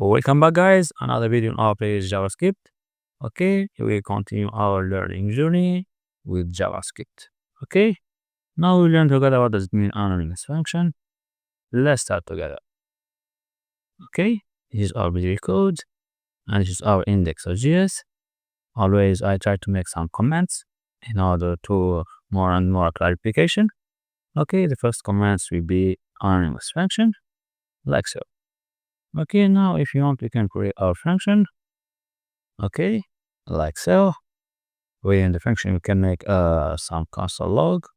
Welcome back, guys. Another video on our page JavaScript. Okay, we will continue our learning journey with JavaScript. Okay, now we learn together what does it mean anonymous function. Let's start together. Okay, this is our visual code and this is our index.js. Always I try to make some comments in order to more and more clarification. Okay, the first comments will be anonymous function, like so. Okay, now if you want, we can create our function. Okay, like so. Within the function, we can make some console log,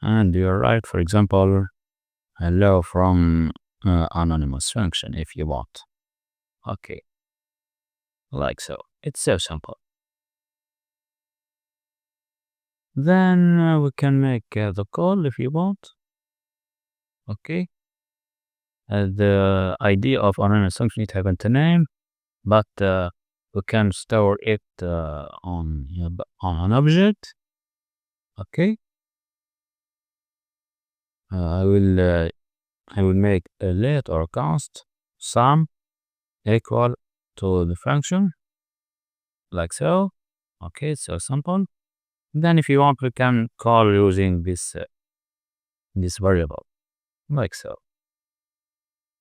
and you're right. For example, hello from anonymous function if you want. Okay, like so. It's so simple. Then we can make the call if you want. Okay. The idea of anonymous function is having a name, but we can store it on an object. Okay. I will make a let or const sum equal to the function, like so. Okay, so simple. Then if you want, we can call using this variable, like so.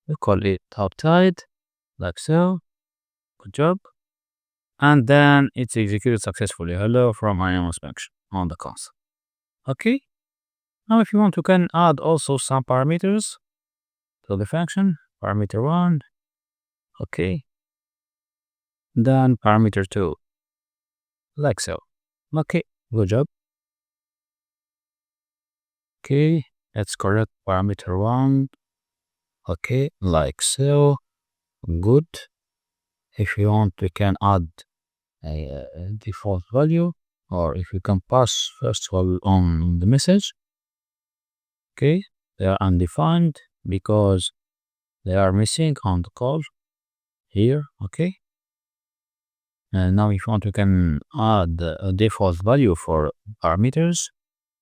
We call it outside, like so. Good job. And then it's executed successfully. Hello from anonymous function on the console. Okay. Now if you want, you can add also some parameters to the function. Parameter 1. Okay. Then parameter 2. Like so. Okay. Good job. Okay. Let's correct parameter 1. Okay. Like so. Good. If you want, we can add a default value, or if you can pass first of all on the message. Okay. They are undefined because they are missing on the call here. Okay. And now if you want, you can add a default value for parameters,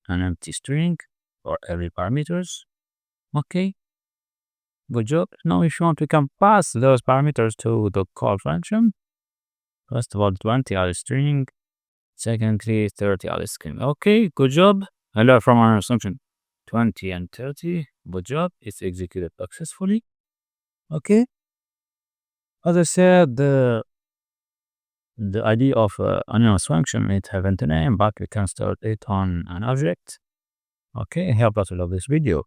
an empty string for every parameters. Okay. Good job. Now if you want, we can pass those parameters to the call function. First of all, 20 are string. Secondly, 30 are string. Okay, good job. Hello from our assumption. 20 and 30. Good job. It's executed successfully. Okay. As I said, the idea of anonymous function is having a name, but we can store it on an object. Okay, I hope that you love this video.